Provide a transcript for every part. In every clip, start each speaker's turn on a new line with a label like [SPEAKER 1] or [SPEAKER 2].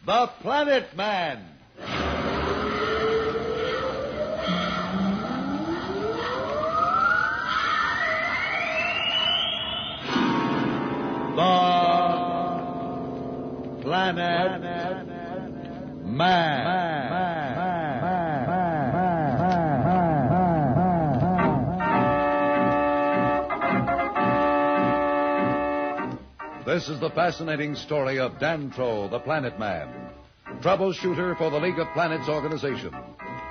[SPEAKER 1] The Planet Man. The Planet Man. This is the fascinating story of Dantro, the Planet Man, troubleshooter for the League of Planets organization,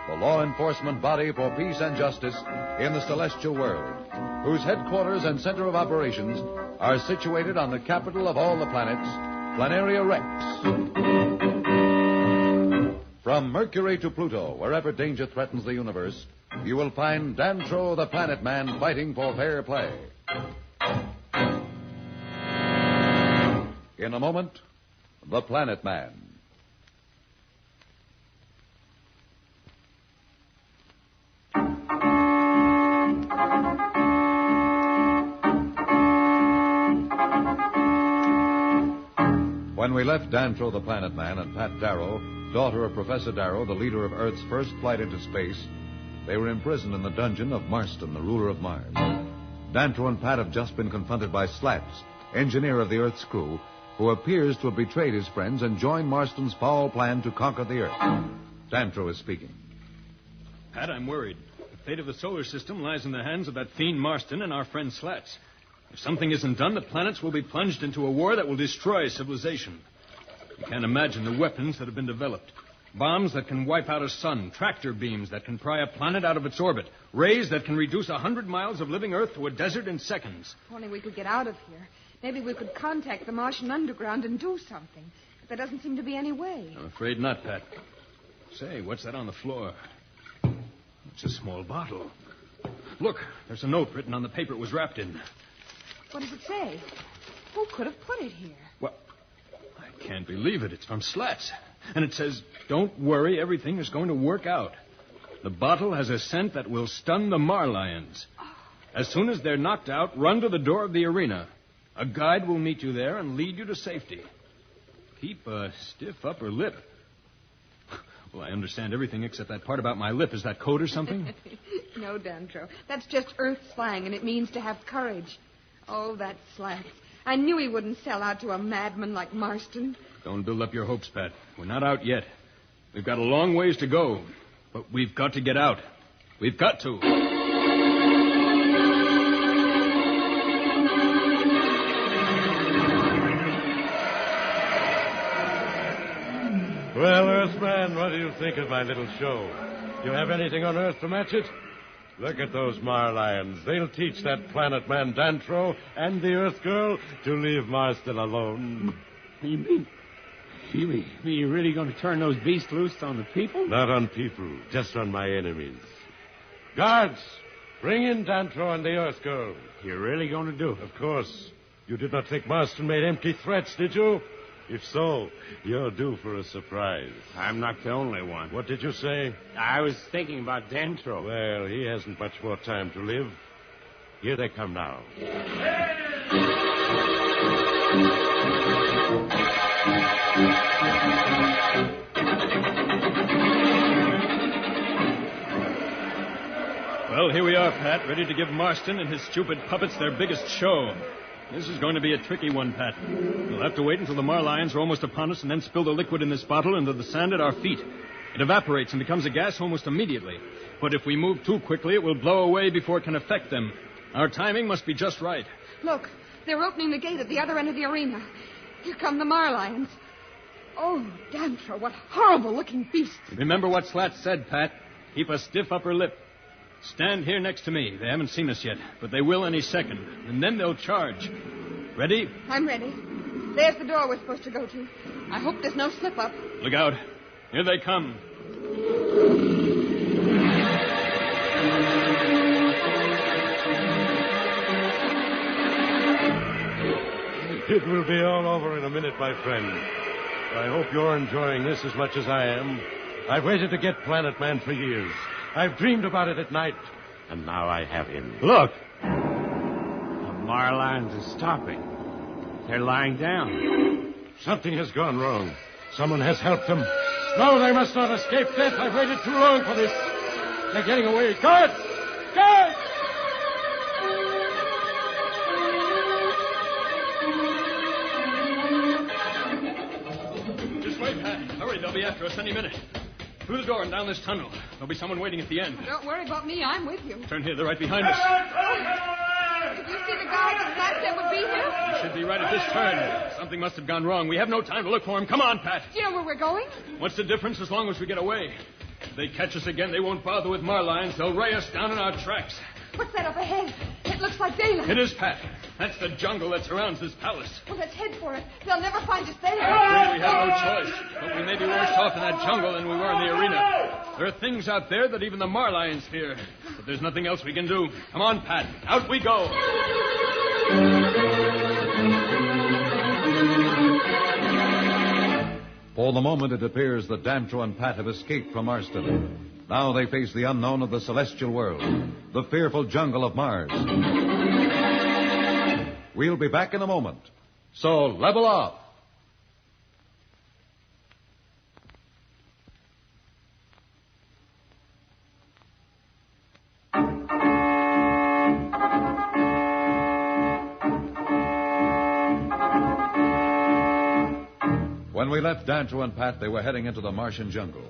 [SPEAKER 1] the law enforcement body for peace and justice in the celestial world, whose headquarters and center of operations are situated on the capital of all the planets, Planeria Rex. From Mercury to Pluto, wherever danger threatens the universe, you will find Dantro, the Planet Man, fighting for fair play. In a moment, the Planet Man. When we left Dantro, the Planet Man, and Pat Darrow, daughter of Professor Darrow, the leader of Earth's first flight into space, they were imprisoned in the dungeon of Marston, the ruler of Mars. Dantro and Pat have just been confronted by Slats, engineer of the Earth's crew, who appears to have betrayed his friends and joined Marston's foul plan to conquer the Earth. Dantro is speaking.
[SPEAKER 2] Pat, I'm worried. The fate of the solar system lies in the hands of that fiend Marston and our friend Slats. If something isn't done, the planets will be plunged into a war that will destroy civilization. You can't imagine the weapons that have been developed. Bombs that can wipe out a sun, tractor beams that can pry a planet out of its orbit, rays that can reduce 100 miles of living Earth to a desert in seconds.
[SPEAKER 3] If only we could get out of here. Maybe we could contact the Martian underground and do something. But there doesn't seem to be any way.
[SPEAKER 2] I'm afraid not, Pat. Say, what's that on the floor? It's a small bottle. Look, there's a note written on the paper it was wrapped in.
[SPEAKER 3] What does it say? Who could have put it here?
[SPEAKER 2] Well, I can't believe it. It's from Slats. And it says, "Don't worry, everything is going to work out. The bottle has a scent that will stun the Marlions. As soon as they're knocked out, run to the door of the arena. A guide will meet you there and lead you to safety. Keep a stiff upper lip." Well, I understand everything except that part about my lip. Is that code or something?
[SPEAKER 3] No, Dantro. That's just Earth slang, and it means to have courage. Oh, that Slats. I knew he wouldn't sell out to a madman like Marston.
[SPEAKER 2] Don't build up your hopes, Pat. We're not out yet. We've got a long ways to go. But we've got to get out. We've got to.
[SPEAKER 4] Well, Earthman, what do you think of my little show? You have anything on Earth to match it? Look at those Marlions. They'll teach that Planet Man Dantro and the Earth Girl to leave Marston alone.
[SPEAKER 5] You mean you're really going to turn those beasts loose on the people?
[SPEAKER 4] Not on people, just on my enemies. Guards, bring in Dantro and the Earth Girl.
[SPEAKER 5] You're really going to do it?
[SPEAKER 4] Of course. You did not think Marston made empty threats, did you? If so, you're due for a surprise.
[SPEAKER 5] I'm not the only one.
[SPEAKER 4] What did you say?
[SPEAKER 5] I was thinking about Dantro.
[SPEAKER 4] Well, he hasn't much more time to live. Here they come now.
[SPEAKER 2] Well, here we are, Pat, ready to give Marston and his stupid puppets their biggest show. This is going to be a tricky one, Pat. We'll have to wait until the Marlions are almost upon us and then spill the liquid in this bottle into the sand at our feet. It evaporates and becomes a gas almost immediately. But if we move too quickly, it will blow away before it can affect them. Our timing must be just right.
[SPEAKER 3] Look, they're opening the gate at the other end of the arena. Here come the Marlions. Oh, Dantro, what horrible-looking beasts.
[SPEAKER 2] Remember what Slats said, Pat. Keep a stiff upper lip. Stand here next to me. They haven't seen us yet, but they will any second. And then they'll charge. Ready?
[SPEAKER 3] I'm ready. There's the door we're supposed to go to. I hope there's no slip-up.
[SPEAKER 2] Look out. Here they come.
[SPEAKER 4] It will be all over in a minute, my friend. I hope you're enjoying this as much as I am. I've waited to get Planet Man for years. I've dreamed about it at night, and now I have him.
[SPEAKER 5] Look. The Marlions are stopping. They're lying down.
[SPEAKER 4] Something has gone wrong. Someone has helped them. No, they must not escape death. I've waited too long for this. They're getting away. Guards! Guards!
[SPEAKER 2] This way, Pat. Hurry, they'll be after us any minute. Through the door and down this tunnel. There'll be someone waiting at the end.
[SPEAKER 3] Don't worry about me. I'm with you.
[SPEAKER 2] Turn here. They're right behind us.
[SPEAKER 3] Did you see the guy that Slats said would be here?
[SPEAKER 2] He should be right at this turn. Something must have gone wrong. We have no time to look for him. Come on, Pat.
[SPEAKER 3] Do you know where we're going?
[SPEAKER 2] What's the difference as long as we get away? If they catch us again, they won't bother with Marlions. They'll ray us down in our tracks.
[SPEAKER 3] What's that up ahead? It looks like daylight.
[SPEAKER 2] It is, Pat. That's the jungle that surrounds this palace.
[SPEAKER 3] Well, let's head for it. They'll never find us there.
[SPEAKER 2] We have no choice. But we may be worse off in that jungle than we were in the arena. There are things out there that even the Marlions fear. But there's nothing else we can do. Come on, Pat. Out we go.
[SPEAKER 1] For the moment, it appears that Dantro and Pat have escaped from Marston. Now they face the unknown of the celestial world, the fearful jungle of Mars. We'll be back in a moment. So level off. When we left Dantro and Pat, they were heading into the Martian jungle.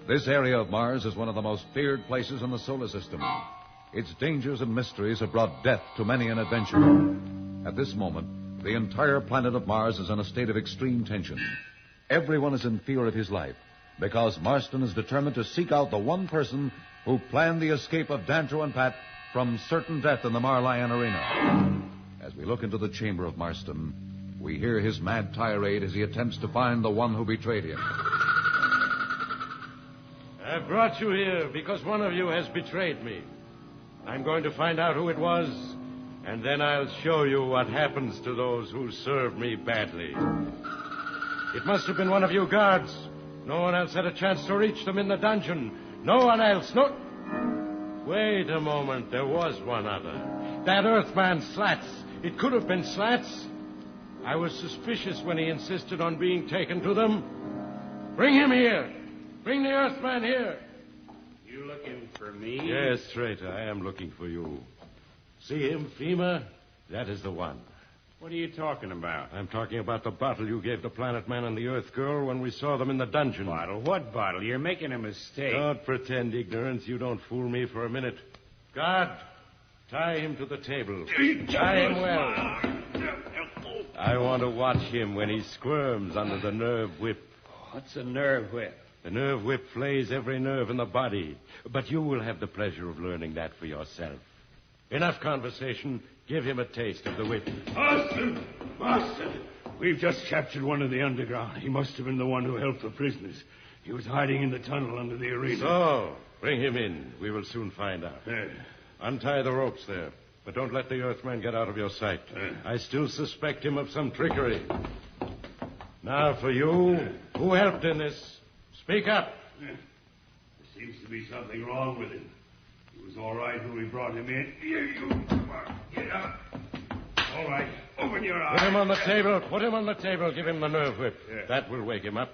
[SPEAKER 1] This area of Mars is one of the most feared places in the solar system. Its dangers and mysteries have brought death to many an adventurer. At this moment, the entire planet of Mars is in a state of extreme tension. Everyone is in fear of his life because Marston is determined to seek out the one person who planned the escape of Dantro and Pat from certain death in the Marlion arena. As we look into the chamber of Marston, we hear his mad tirade as he attempts to find the one who betrayed him.
[SPEAKER 4] I brought you here because one of you has betrayed me. I'm going to find out who it was, and then I'll show you what happens to those who serve me badly. It must have been one of you guards. No one else had a chance to reach them in the dungeon. No one else. No. Wait a moment. There was one other. That Earthman, Slats. It could have been Slats. I was suspicious when he insisted on being taken to them. Bring him here. Bring the Earthman here.
[SPEAKER 5] You looking for me?
[SPEAKER 4] Yes, traitor, I am looking for you. See him, Fema? That is the one.
[SPEAKER 5] What are you talking about?
[SPEAKER 4] I'm talking about the bottle you gave the Planet Man and the Earth Girl when we saw them in the dungeon.
[SPEAKER 5] Bottle? What bottle? You're making a mistake.
[SPEAKER 4] Don't pretend ignorance. You don't fool me for a minute. Guard, tie him to the table. Tie him well. I want to watch him when he squirms under the nerve whip.
[SPEAKER 5] What's a nerve whip?
[SPEAKER 4] The nerve whip flays every nerve in the body. But you will have the pleasure of learning that for yourself. Enough conversation. Give him a taste of the whip.
[SPEAKER 6] Marston! Marston! We've just captured one of the underground. He must have been the one who helped the prisoners. He was hiding in the tunnel under the arena.
[SPEAKER 4] So, bring him in. We will soon find out.
[SPEAKER 6] Yeah.
[SPEAKER 4] Untie the ropes there. But don't let the Earthman get out of your sight. I still suspect him of some trickery. Now for you. Who helped in this? Speak up.
[SPEAKER 6] There seems to be something wrong with him. He was all right when we brought him in. Here you. Come on. Get up. All right. Open your eyes.
[SPEAKER 4] Put him on the table. Put him on the table. Give him the nerve whip.
[SPEAKER 6] Yeah.
[SPEAKER 4] That will wake him up.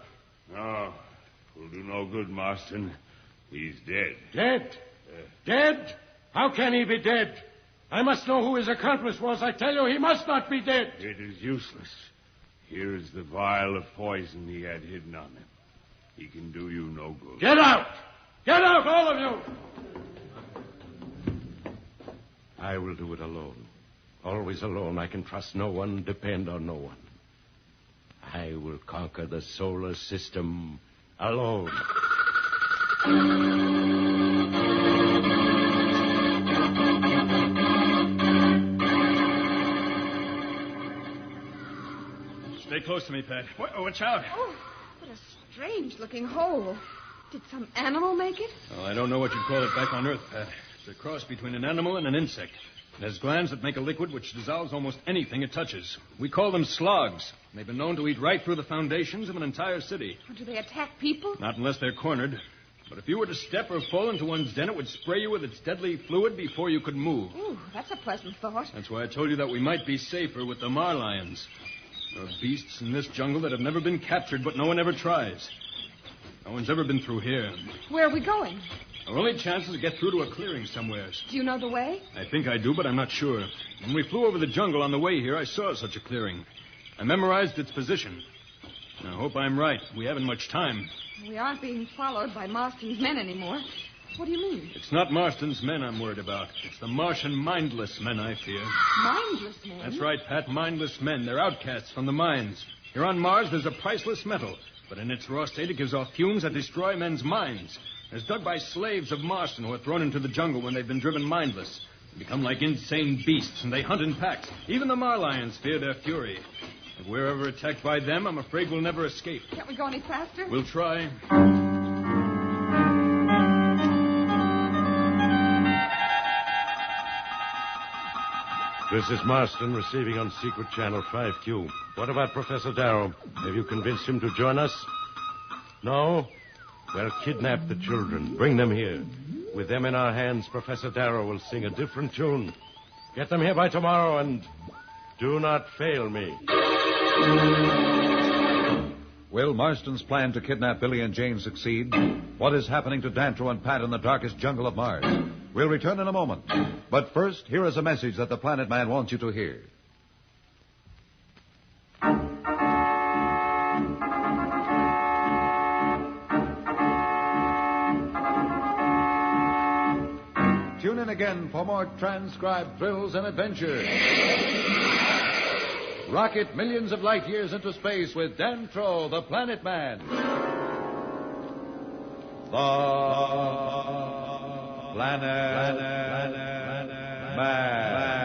[SPEAKER 6] No. Will do no good, Marston. He's dead.
[SPEAKER 4] Dead? Dead? How can he be dead? I must know who his accomplice was. I tell you, he must not be dead.
[SPEAKER 6] It is useless. Here is the vial of poison he had hidden on him. He can do you no good.
[SPEAKER 4] Get out! Get out, all of you! I will do it alone. Always alone. I can trust no one, depend on no one. I will conquer the solar system alone.
[SPEAKER 2] Stay close to me, Pat. Watch out.
[SPEAKER 3] Oh, what a strange-looking hole. Did some animal make it?
[SPEAKER 2] Well, I don't know what you'd call it back on Earth, Pat. It's a cross between an animal and an insect. It has glands that make a liquid which dissolves almost anything it touches. We call them slugs. They've been known to eat right through the foundations of an entire city.
[SPEAKER 3] Or do they attack people?
[SPEAKER 2] Not unless they're cornered. But if you were to step or fall into one's den, it would spray you with its deadly fluid before you could move.
[SPEAKER 3] Ooh, that's a pleasant thought.
[SPEAKER 2] That's why I told you that we might be safer with the Marlions. There are beasts in this jungle that have never been captured, but no one ever tries. No one's ever been through here.
[SPEAKER 3] Where are we going?
[SPEAKER 2] Our only chance is to get through to a clearing somewhere.
[SPEAKER 3] Do you know the way?
[SPEAKER 2] I think I do, but I'm not sure. When we flew over the jungle on the way here, I saw such a clearing. I memorized its position. I hope I'm right. We haven't much time.
[SPEAKER 3] We aren't being followed by Marston's men anymore. What do you mean?
[SPEAKER 2] It's not Marston's men I'm worried about. It's the Martian mindless men I fear.
[SPEAKER 3] Mindless men?
[SPEAKER 2] That's right, Pat. Mindless men. They're outcasts from the mines. Here on Mars, there's a priceless metal. But in its raw state, it gives off fumes that destroy men's minds. It's dug by slaves of Marston who are thrown into the jungle when they've been driven mindless. They become like insane beasts, and they hunt in packs. Even the Marlions fear their fury. If we're ever attacked by them, I'm afraid we'll never escape.
[SPEAKER 3] Can't we go any faster?
[SPEAKER 2] We'll try.
[SPEAKER 4] This is Marston receiving on secret channel 5Q. What about Professor Darrow? Have you convinced him to join us? No? Well, kidnap the children. Bring them here. With them in our hands, Professor Darrow will sing a different tune. Get them here by tomorrow, and do not fail me.
[SPEAKER 1] Will Marston's plan to kidnap Billy and Jane succeed? What is happening to Dantro and Pat in the darkest jungle of Mars? We'll return in a moment. But first, here is a message that the Planet Man wants you to hear. Tune in again for more transcribed thrills and adventures. Rocket millions of light years into space with Dantro, the Planet Man. The Planet Man.